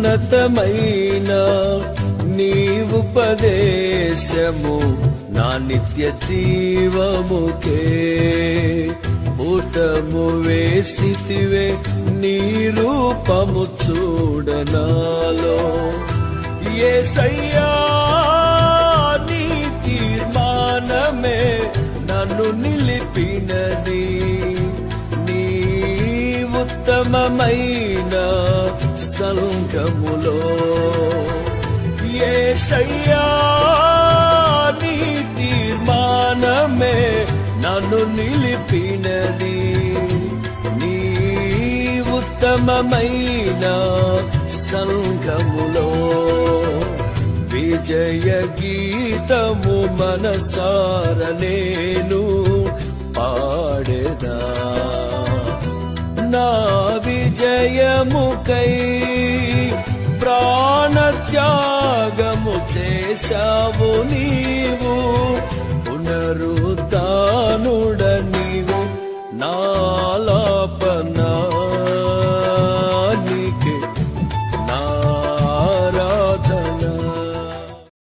ఉన్నతమైన నీ ఉపదేశము నా నిత్య జీవముకే పుటము వేసితివే నీ రూపము చూడనాలో యేసయ్యా నీ తీర్మానమే నన్ను నిలిపినది నీ ఉత్తమమైన సంఘములో యేసయ్యా నీ తీర్మానమే నన్ను నిలిపినది నీ ఉత్తమమైన సంఘములో విజయ గీతము మనసార నేను పాడెదా నా విజయముకై ప్రాణత్యాగము చేశావు నీవు పునరుద్ధానుడ నీవు నాలో